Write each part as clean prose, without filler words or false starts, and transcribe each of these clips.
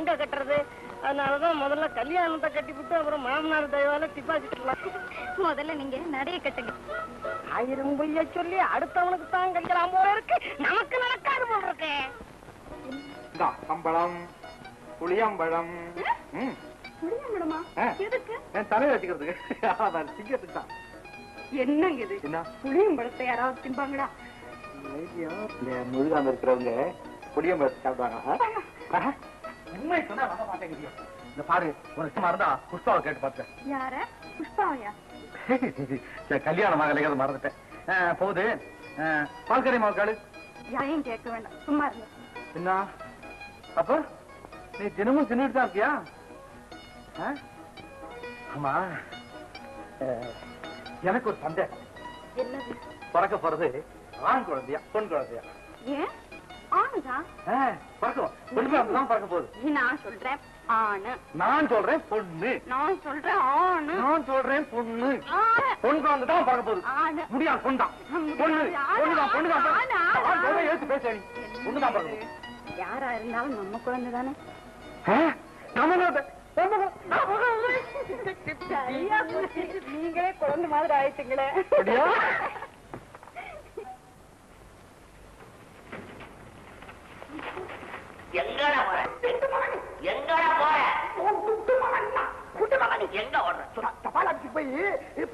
எங்க கட்டுறது? அதனாலதான் முதல்ல கல்யாணத்தை கட்டிவிட்டு அப்புறம் மாமனார் தயவால டிபாசிட்லாம். முதல்ல நீங்க நடைய கட்டுங்க. 1000 பொய்ய சொல்லி அடுத்தவனுக்கு தான் கல்யாணம் போல இருக்கு, நமக்கு நடக்காது போல இருக்கு. சம்பளம் புளியம்பழம். புளியம்பழமா? எதுக்கு? என் தலையை வச்சுக்கிறதுக்கு. திங்கிறதுக்கு தான். என்னங்க இது? புளியம்பழத்தை யாராவது திம்பாங்களா? முழுகாம இருக்கிறவங்க புளியம்பழத்தை சாப்பிடுவாங்க. உண்மை சொன்னா நம்ப மாட்டேங்குது. இந்த பாரு, ஒரு விஷயமா இருந்தா புஷ்பாவை கேட்டு பார்த்தேன். யார? புஷ்பாவையா? கல்யாணம் ஆகலைங்க, அதை மறந்துட்டேன். போகுது பால்கரை மாவுக்காடு. யாரையும் கேட்க வேண்டாம், சும்மா இருங்க. என்ன அப்ப நீ தினமும் தின்னுட்டு தான் இருக்கியா? ஆமா, எனக்கு ஒரு சந்தேகம். என்னது? பிறக்க போறது ஆண் குழந்தையா பொன் குழந்தையா? ஏன் ஆணுதான் பிறக்கும். பொண்ணு பிறக்க போகுது. நான் சொல்றேன் ஆணு. நான் சொல்றேன் பொண்ணு. நான் சொல்றேன் ஆணு. நான் சொல்றேன் பொண்ணு. பொன் குழந்தை தான் பிறக்க போகுது. ஆணு முடியாது, பொண்ணுதான். பொண்ணு பொண்ணுதான் பொண்ணுதான் ஏத்து பேச. பொண்ணுதான் பிறக்க போகுது. யாரா இருந்தாலும் நம்ம குழந்தை தானே. நீங்களே குழந்தை மாதிரி ஆயிட்டீங்களே. எங்கடா போற? எங்கடா போற? எங்க ஓடுற? தபால் ஆபீஸுக்கு போய்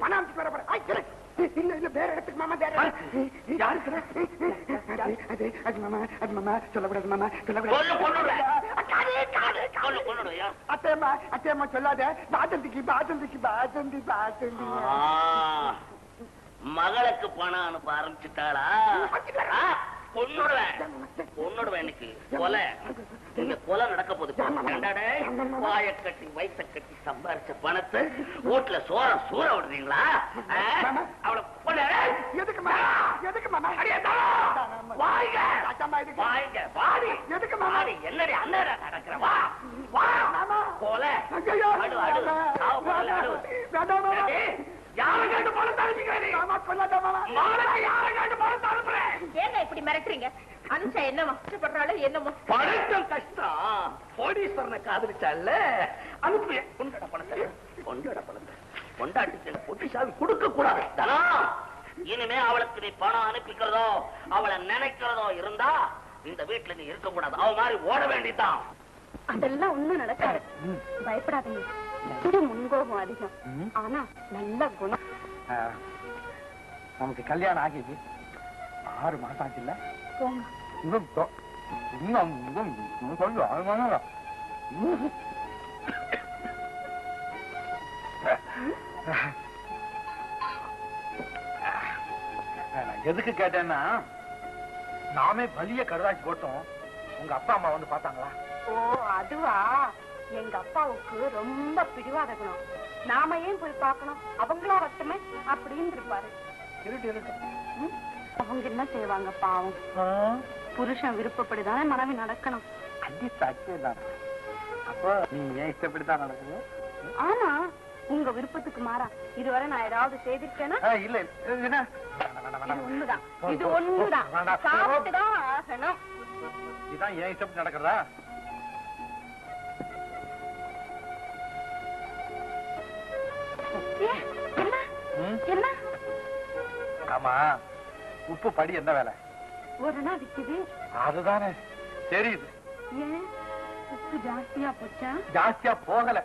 பணம் அனுப்பிச்சு வர போறேன். இல்ல இல்ல, வேற இடத்துக்கு மாமா. வேற யாருக்கு? அது மாமா, அது மாமா சொல்லக்கூடாது. மாமா சொல்லக்கூடாது. அத்தையம்மா அத்தையம்மா சொல்லாத. பாதந்திக்கு பாதந்திக்கு பாதந்தி பாதந்தி. மகளுக்கு பணம் அனுப்ப ஆரம்பிச்சுட்டாளா? பொண்ணுடுவேன். எனக்கு கொலை, இங்க கொலை நடக்க போகுது. வாய கட்டி வயிற்ற கட்டி சம்பாரிச்ச பணத்தை வீட்டுல சூற விடுறீங்களா? அவளை எதுக்குமா? எதுக்குமா? என்னடி அண்ணன் நடக்கிற? வா வா கொலை. யாரை கேட்டு பணத்தை ஏங்க இப்படி மிரட்டுறீங்க? அனுஷா என்னமா கஷ்டப்படுறாளோ என்னமோ. பணம் கஷ்டம். கோடீஸ்வரனை காதலிச்சால அனுப்பு. கொண்டாட பணத்தை கொண்டாட்டி பொட்டி சாவி கொடுக்க கூடாது. இனிமே அவளுக்கு நீ பணம் அனுப்பிக்கிறதோ அவளை நினைக்கிறதோ இருந்தா இந்த வீட்டுல நீ இருக்க கூடாது. அவ மாதிரி ஓட வேண்டியதான். அதெல்லாம் ஒண்ணும் நடக்காது, பயப்படாதீங்க. இது முன்கோபம் அதிகம், ஆனா நல்ல குணம். நமக்கு கல்யாணம் ஆகிது 6 மாசம் ஆச்சு இல்ல? எதுக்கு கேட்டேன்னா, நாமே வலிய கடுதாச்சி போட்டோம். உங்க அப்பா அம்மா வந்து பார்த்தாங்களா? ஓ அதுவா? எங்க அப்பாவுக்கு ரொம்ப பிடிவாத குணம். நாம ஏன் போய் பார்க்கணும், அவங்களா வரட்டுமே அப்படின்னு இருப்பாரு. அவங்க என்ன செய்வாங்க பாவம். புருஷன் விருப்பப்படிதானே மனைவி நடக்கணும். அடி சாட்சியதான். அப்போ நீ ஏன் இப்படித்தான் நடக்குது? ஆனா உங்க விருப்பத்துக்கு மாறா இதுவரை நான் ஏதாவது செய்திருக்கேன்னா? இல்ல, ஒண்ணுதான், இது ஒண்ணுதான். சாப்பிட்டுதான் ஆகணும். இதுதான் ஏன் இஷ்டப்படி நடக்கிறதா? என்ன? ஆமா, உப்பு படி என்ன வேலை? ஒரு நாள் விக்குது. அதுதானே தெரியுது. ஏன் உப்பு ஜாஸ்தியா போச்சா? ஜாஸ்தியா போகல,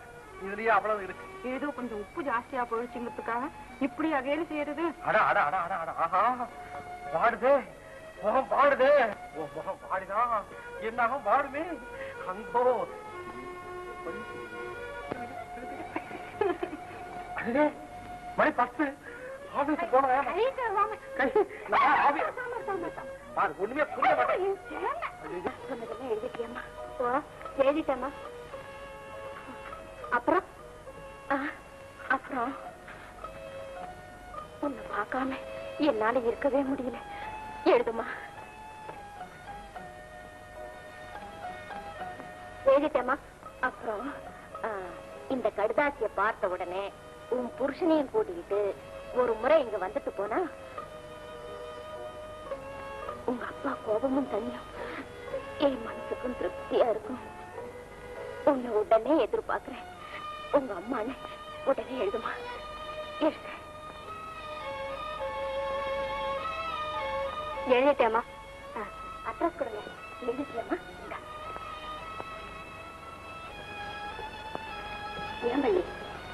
இதுலயே அவ்வளவு இருக்கு. ஏதோ கொஞ்சம் உப்பு ஜாஸ்தியா போயிடுச்சுங்கிறதுக்காக இப்படி அகையில செய்யறது? பாடுதே முகம், பாடுதே முகம், பாடினா என்னாகும்? பாடுமே அங்கோ. மணி 10. ஆபீஸ் போன ஒண்ணுமே புரிய மாட்டேன். எழுதிட்டேம்மா. அப்புறம் அப்புறம் உன்னை பார்க்காம என்னால இருக்கவே முடியல. எழுதுமா. எழுதிட்டேம்மா. அப்புறம் இந்த கடுதாசிய பார்த்த உடனே உன் புருஷனையும் கூட்டிக்கிட்டு ஒரு முறை இங்க வந்துட்டு போனா உங்க அப்பா கோபமும் தனியும் என் மனசுக்கும் திருப்தியா இருக்கும். உன்னை உடனே எதிர்பார்க்கிறேன். உங்க அம்மானு உடனே எழுதுமா. எழுதிட்டேம்மா. அட்ரஸ் கொடுங்க. எழுதிட்டியம்மா. ஏம்பள்ளி,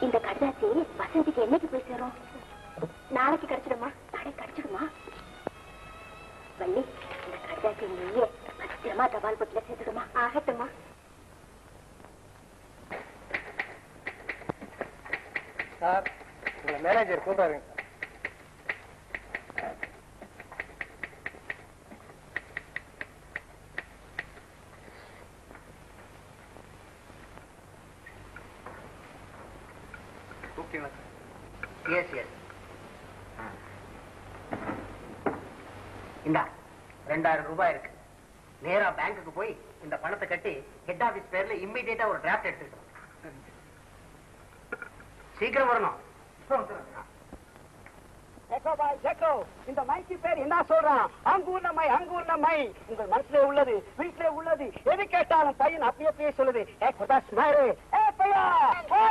இந்த கடிதாசி வசந்திக்கு என்னைக்கு போய் சேரும்? நாளைக்கு கிடைச்சிடுமா? நாளைக்கு கிடைச்சிடுமா? வள்ளி, இந்த கடிதாசி நீயே பத்திரமா தபால் பொட்டில சேர்த்துடுமா. ஆகட்டுமா. சார், உங்களை மேனேஜர் கூப்பிடுறாருங்க. Yes yes. இந்தா 2000 ரூபாய் இருக்கு. நேரா பேங்க்குக்கு போய் இந்த பணத்தை கட்டி ஹெட் ஆபீஸ் பேர்ல இம்மிடியேட்டா ஒரு டிராஃப்ட் எடுத்துக்கணும். சீக்கிரம் வரணும். இந்த மைக்கு பேர் என்ன சொல்றான்? அங்கூர்ல மை, அங்கூர்ல மை. உங்கள் மனசுல உள்ளது, வீட்டுல உள்ளது, எது கேட்டாலும் பையன் அப்படியே சொல்லுது.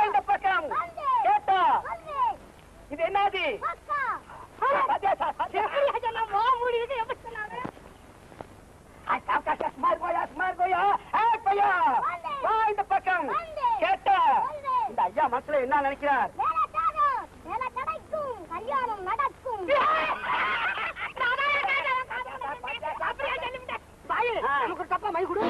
இந்த பக்கம் கேட்டா இது என்னது? இந்த பக்கம் கேட்டா இந்த ஐயா மனசுல என்ன நினைக்கிறார்? கல்யாணம் நடக்கும். நமக்கு தப்பா மை கொடு.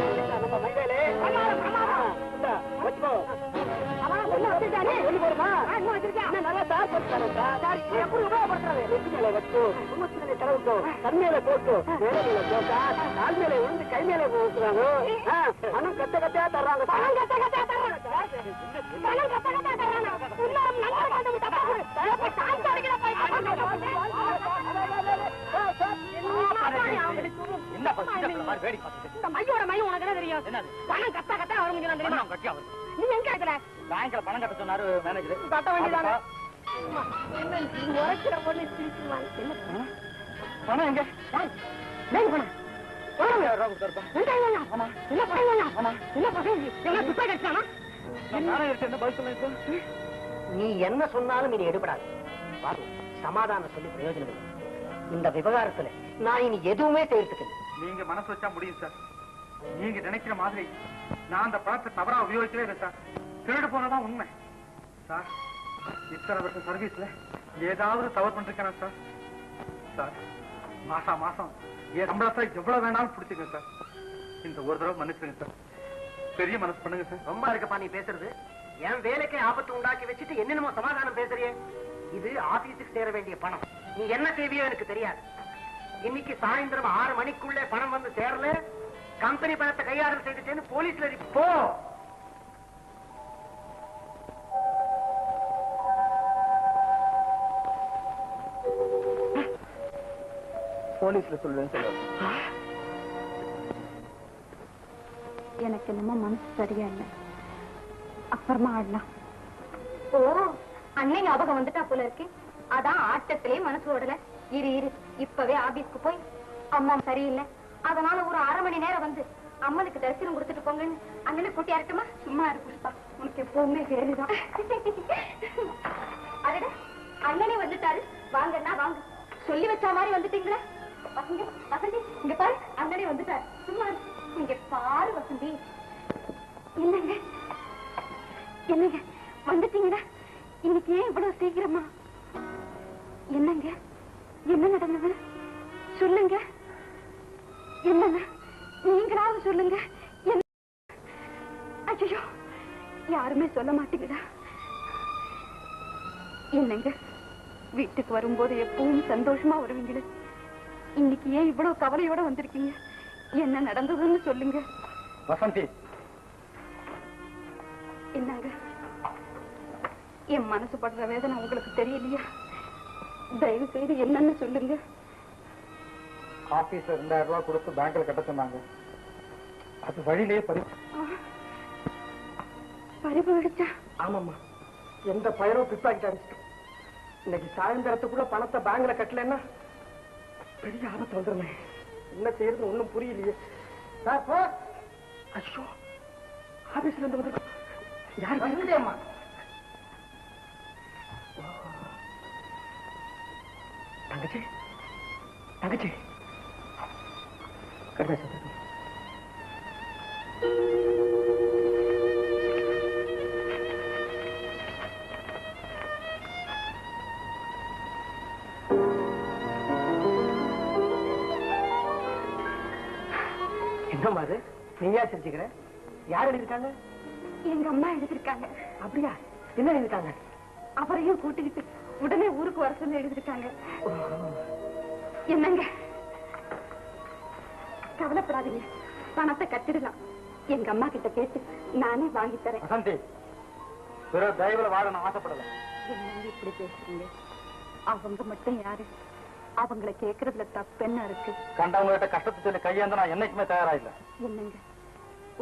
கண்மையில போட்டு கால் மேல விழுந்து கை மேல போட்டுறாங்க. மனம் கத்த கத்தையா தர்றாங்க. மையோட மை உனக்கு என்ன தெரியும்? பணம் கத்தா கத்தா வரும். நீ எங்க இருக்கிற? பேங்க்ல பணம் கட்ட சொன்னாரு மேனேஜர். கட்ட வேண்டியதானே? பணம் எங்க? நீ என்ன சொன்னாலும் இனி எடுபடாது. சமாதானம் சொல்லி பிரயோஜனம் இல்லை. இந்த விவகாரத்துல நான் இனி எதுவுமே சேர்த்துக்கல. நீங்க மனசு வச்சா முடியும் சார். நீங்க நினைக்கிற மாதிரி நான் அந்த பணத்தை தவறா உபயோகிக்கவே இல்லை சார். திருடு போனதான் உண்மை சார். இத்தனை வருஷம் சர்வீஸ்ல ஏதாவது தவறு பண்ணிருக்கேன் சார். சார், மாசா மாசம் என் சம்பளத்தை எவ்வளவு வேணாலும் பிடிச்சிங்க சார். இந்த ஒரு தடவை மன்னிச்சுங்க சார். பெரிய மனசு பண்ணுங்க சார். ரொம்ப இருக்கப்பா நீ பேசுறது. என் வேலைக்கே ஆபத்து உண்டாக்கி வச்சுட்டு என்னென்னமோ சமாதானம் பேசுறியே. இது ஆபீஸுக்கு சேர வேண்டிய பணம். நீ என்ன செய்வியோ எனக்கு தெரியாது. இன்னைக்கு சாயந்தரம் 6 மணிக்குள்ளே பணம் வந்து சேரல, கம்பெனி பணத்தை கையாடல் செய்துட்டேன்னு போலீஸ்ல போ. போலீஸ்ல சொல்லுவேன் சொல்ல. எனக்கு என்னமோ மனசு சரியா இல்லை. அப்புறமா ஆடலாம். ஓ, அன்னை ஞாபகம் வந்துட்டா போல இருக்கு. அதான் ஆட்டத்திலே மனசு ஓடல. இரு இப்பவே ஆபீஸ்க்கு போய் அம்மா சரியில்லை, அதனால ஒரு 1/2 மணி நேரம் வந்து அம்மனுக்கு தரிசனம் கொடுத்துட்டு போங்கன்னு அண்ணனை கூட்டி அரட்டுமா? சும்மா இரு புஷ்பா, உனக்கு எப்பவுமே வேறுதான். அடட, அண்ணனே வந்துட்டாரு. வாங்கன்னா வாங்க, சொல்லி வச்ச மாதிரி வந்துட்டீங்களா? வசந்தி, வசந்தி இங்க பாரு, அண்ணனே வந்துட்டாரு. சும்மா இங்க பாரு வசந்தி. என்னங்க என்னங்க வந்துட்டீங்களா? இன்னைக்கு ஏன் இவ்வளவு சீக்கிரமா? என்னங்க, என்ன நடந்தது சொல்லுங்க. என்னங்க நீங்களாவது சொல்லுங்க. ஐயோ, யாருமே சொல்ல மாட்டீங்களா? என்னங்க, வீட்டுக்கு வரும்போது எப்பவும் சந்தோஷமா வருவீங்களே, இன்னைக்கு ஏன் இவ்வளவு கவலையோட வந்திருக்கீங்க? என்ன நடந்ததுன்னு சொல்லுங்க. வசந்தி, என்னங்க, என் மனசு படுற வேதனை உங்களுக்கு தெரியலையா? தயவு செய்து என்னன்னு சொல்லுங்க. ஆபீஸ்ல 2000 ரூபாய் கொடுத்து பேங்க்ல கட்ட சொன்னாங்க. அது வழியிலேயே பறிபோயிடுச்சா? ஆமாம்மா, எந்த பயனும் பிப்பாக்கிட்டு அடிச்சிட்டோம். இன்னைக்கு சாயந்தரத்துக்குள்ள பணத்தை பேங்க்ல கட்டலன்னா பெரிய ஆபத்து வந்துருமே. என்ன செய்யறது ஒண்ணும் புரியலையே. ஐயோ, அது ஆபீஸ்ல இருந்து வந்திருக்கோம். யார் அம்மா? தங்கச்சி தங்கச்சி கடைசி என்னம்மா அது நீயா செஞ்சுக்கிற? யார் எழுதிருக்காங்க? எங்க அம்மா எழுதிருக்காங்க. அப்படியா? என்ன எழுதிருக்காங்க? அவரையும் கூட்டிக்கிட்டு உடனே ஊருக்கு வர சொல்லி எழுதிருக்காங்க. என்னங்க கவலைப்படாதீங்க, பணத்தை கட்டிடலாம். எங்க அம்மா கிட்ட கேட்டு நானே வாங்கி தரேன். வசந்தி, பிற தயவுல வாழணும் ஆசைப்படல. என்னங்க இப்படி பேசுறீங்க? அவங்க மட்டும் யாரு? அவங்களை கேட்கறதுல தப்பு என்ன இருக்கு? கண்டவங்க கிட்ட கஷ்டத்தை சொல்லி கையாந்த நான் என்னைக்குமே தயாரா இல்ல. என்னங்க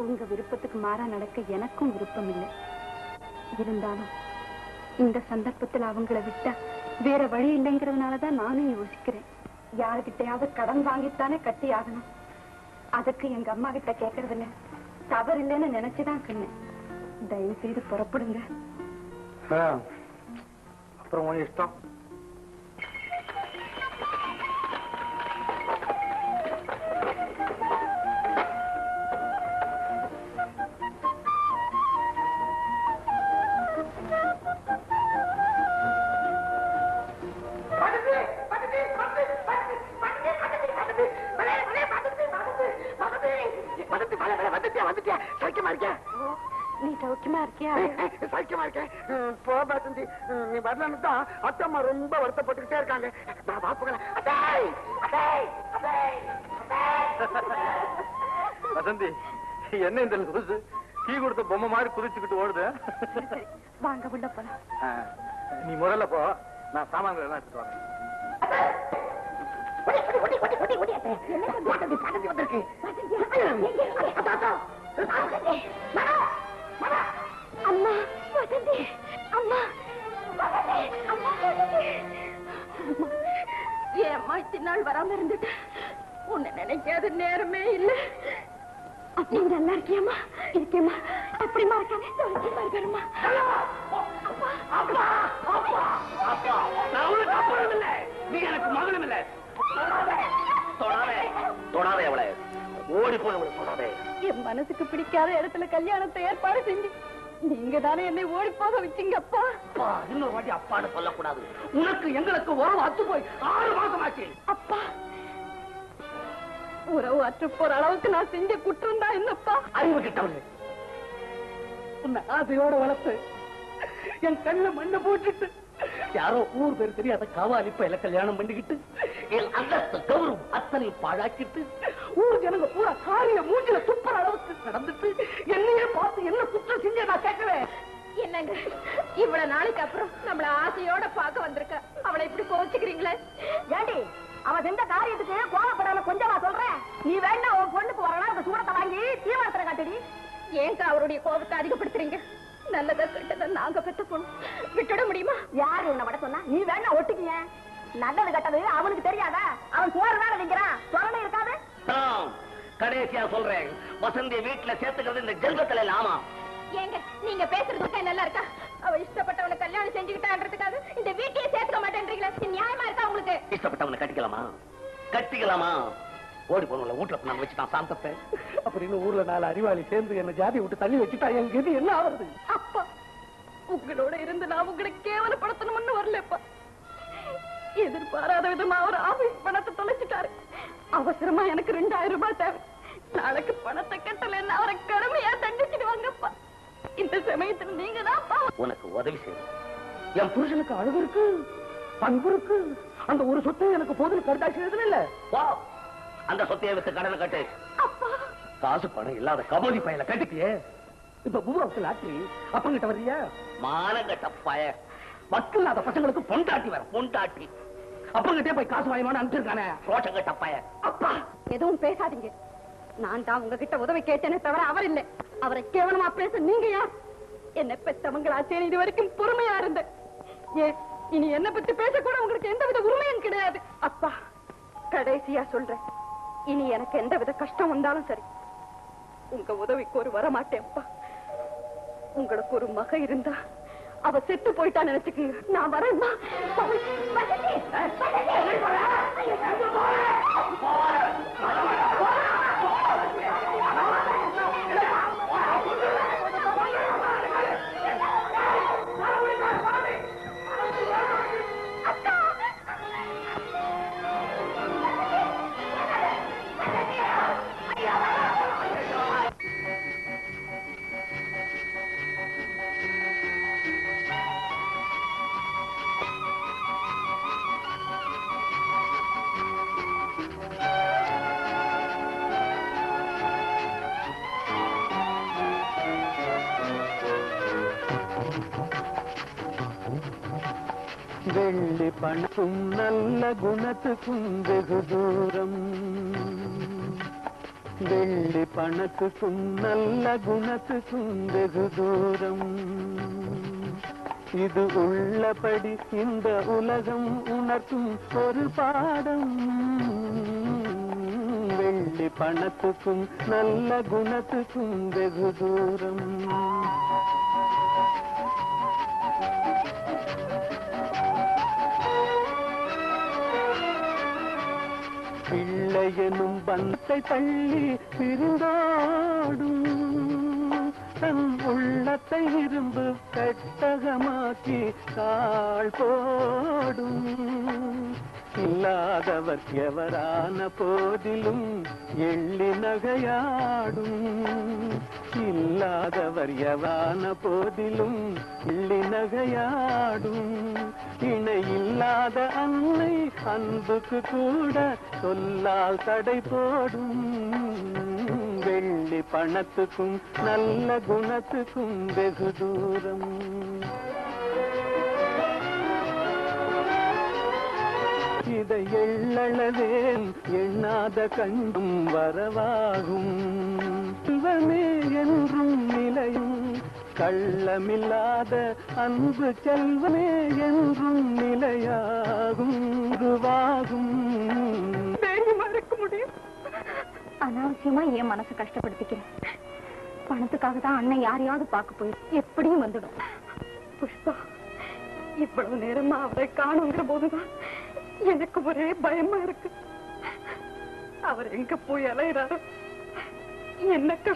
உங்க விருப்பத்துக்கு மாறா நடக்க எனக்கும் விருப்பம் இல்லை. இருந்தாலும் இந்த சந்தர்ப்பத்தில் அவங்கள விட்டா வேற வழி இல்லைங்கிறதுனாலதான் நானும் யோசிக்கிறேன். யாருகிட்டையாவது கடன் வாங்கித்தானே கட்டி ஆகணும். அதுக்கு எங்க அம்மா கிட்ட கேட்கறதுல தவறு இல்லைன்னு நினைச்சுதான் சொன்னேன். தயவு செய்து புறப்படுங்க. அப்புறம் உன் இஷ்டம். நீ சௌக்கியமா இருக்கியா? சௌக்கியமா இருக்கேன். போ வசந்தி, நீ வரலன்னு தான் அத்தம்மா ரொம்ப வருத்தப்பட்டுக்கிட்டே இருக்காங்க. வசந்தி, என்ன இந்த லூசு டீ கொடுத்த பொம்மை மாதிரி குதிச்சுக்கிட்டு ஓடுது? வாங்க உள்ள போலாம். நீ முதல்ல போ, நான் சாமான்கள் எல்லாம் எடுத்துட்டு வரேன். அம்மா வசந்தி, அம்மா அம்மா என் அம்மா இத்தனை நாள் வராம இருந்துட்டு உன்னை நினைக்காத நேரமே இல்ல. நீ நல்லா இருக்கியம்மா? இருக்கேம்மா. அப்படிமா இருக்கானே சௌக்கியமா இருக்காருமா? நீ எனக்கு மகளும் இல்ல. தொடாதே அவளை, ஓடி போன தொடாதே. என் மனசுக்கு பிடிக்காத இடத்துல கல்யாணத்தை ஏற்பாடு செஞ்சு நீங்க தானே என்னை ஓடி போக வச்சீங்க. அப்பா இன்னொரு வாட்டி அப்பான்னு சொல்லக்கூடாது. உனக்கு எங்களுக்கு உறவு அத்து போய் 6 மாசம் ஆச்சு. அப்பா உறவு அற்று போற அளவுக்கு நான் செஞ்ச குற்றம் தான் என்னப்பா? அறிவு கிட்டவளே, உன்னை ஆசையோட வளர்த்து என் கண்ண மண்ணை போட்டுட்டு யாரோ ஊர் பேர் தெரியாத காவாலி பையல கல்யாணம் பண்ணிக்கிட்டு என் அந்தஸ்து கௌரவம் அத்தனை பாழாக்கிட்டு ஊர் ஜனங்க பூரா காரிய மூஞ்சில துப்புற அளவுக்கு நடந்துட்டு என்னையே பார்த்து என்ன குற்றம் செஞ்ச நான் கேட்கவேன். என்னங்க இவ்வளவு நாளைக்கு அப்புறம் நம்மள ஆசையோட பார்க்க வந்திருக்க, அவளை இப்படி கோச்சுக்கிறீங்களே? ஏண்டி அவ செஞ்ச காரியத்துக்கு கோவப்படாம கொஞ்சம் நான் சொல்றேன். நீ வேணா உன் பொண்ணுக்கு வரலாம் அந்த சூடத்தை வாங்கி தீவிரத்துல காட்டடி. ஏங்க அவருடைய கோபத்தை அதிகப்படுத்துறீங்க? நல்லதா கெட்டதா நாங்க பெத்த பொண்ணு விட்டுட முடியுமா? யாரு உன்னை விட சொன்னா? நீ வேணா ஒட்டுக்கிய. நல்லது கெட்டது அவனுக்கு தெரியாதா? அவன் சோறு வேலை வைக்கிறான், சொரணை இருக்காது. கடைசியா சொல்றேன், வசந்திய வீட்டுல சேர்த்துக்கிறது இந்த ஜென்மத்துல இல்லாமா? ஏங்க நீங்க பேசுறதுக்கு நல்லா இருக்கா? அவ இஷ்டப்பட்டவனை கல்யாணம் செஞ்சுக்கிட்டான்றதுக்காக இந்த வீட்டையே சேர்த்துக்க மாட்டேன்றீங்களா? நியாயமா இருக்கா உங்களுக்கு? இஷ்டப்பட்டவனை கட்டிக்கலாமா? கட்டிக்கலாமா? ஓடி போன வீட்டுல நான் வச்சுட்டான் சாந்தத்தை. அப்படின்னு ஊர்ல 4 அறிவாளி சேர்ந்து என்ன ஜாதி விட்டு தள்ளி வச்சுட்டா எங்க இது என்ன ஆகுறது? அப்பா உங்களோட இருந்து நான் உங்களை கேவலப்படுத்தணும்னு வரலப்பா. எதிர்பாராத விதமா அவர் ஆபீஸ் பணத்தை தொலைச்சிட்டாரு. அவசரமா எனக்கு 2000 ரூபாய் தேவை. நாளைக்கு பணத்தை கட்டலன்னு அவரை கடுமையா தண்டிச்சிடுவாங்கப்பா. இந்த சமயத்துல நீங்க தான் உனக்கு உதவி செய்யணும். என் புருஷனுக்கு அழகு இருக்கு, பண்பு இருக்கு. அந்த ஒரு சொத்தை எனக்கு போதில் கருதாச்சு இல்ல. அந்த சொத்தையை வித்து கடனை கட்டு. காசு பணம் இல்லாத கபோதி பையல கட்டிட்டியே. இப்ப பூவாவுக்கு ஆட்சி அப்பங்கிட்ட வர்றியா? மானங்கட்ட பய மக்கள் இல்லாத பசங்களுக்கு பொண்டாட்டி வர பொண்டாட்டி அப்பங்கிட்டே போய் காசு வாங்கினு அனுப்பிச்சிருக்கானே ரோஷங்கட்ட பய. அப்பா எதுவும் பேசாதீங்க. நான் தான் உங்ககிட்ட உதவி கேட்டேனே தவிர அவர் இல்லை. அவரை கேவலமா பேச நீங்க யார்? என்ன பெற்றவங்களாச்சே இது வரைக்கும் பொறுமையா இருந்த. இனி என்ன பத்தி பேசக்கூட உங்களுக்கு எந்தவித உரிமையும் கிடையாது. அப்பா கடைசியா சொல்றேன், இனி எனக்கு எந்தவித கஷ்டம் வந்தாலும் சரி உங்க உதவிக்கு ஒரு வரமாட்டேன்ப்பா. உங்களுக்கு ஒரு மக இருந்தா அவ செத்து போயிட்டா நினைச்சுக்குங்க. நான் வரேன்னா வெள்ளி பணக்கும் நல்ல குணத்துக்கும் வெகு தூரம், வெள்ளி பணத்துக்கும் நல்ல குணத்துக்கும் வெகு தூரம். இது உள்ளபடி இந்த உலகம் உணர்த்தும் ஒரு பாடம். வெள்ளி பணத்துக்கும் நல்ல குணத்துக்கும் வெகு தூரம். பிள்ளையெனும் பந்தை தள்ளி பிரிந்தோடும், தன் உள்ளத்தை இரும்பு கட்டகமாக்கி கால் போடும். இல்லாதவர் எவரான போதிலும் எள்ளி நகையாடும். இல்லாதவர் எவரான போதிலும் எள்ளி நகையாடும். இணை இல்லாத அன்னை அன்புக்கு கூட சொல்லால் தடை போடும். வெள்ளி பணத்துக்கும் நல்ல குணத்துக்கும் வெகு தூரம். இதை எள்ளளவேன் எண்ணாத கண்டும் வரவாகும். சிவமே என்றும் நிலையும் கள்ளமில்லாத அன்பு செல்வமே என்றும் நிலையாகும் குருவாகும். மறக்க முடியும். அனாவசியமா என் மனசை கஷ்டப்படுத்திக்கிறேன். பணத்துக்காக தான் அண்ணன் யாரையாவது பார்க்க போய் எப்படியும் வந்துடும். புஷ்பா, இவ்வளவு நேரமா அவரை காணுங்கிற போதுதான் எனக்கு ஒரே பயமா இருக்கு. அவர் எங்க போய் அலையிறாரோ, என்ன கஷ்டம்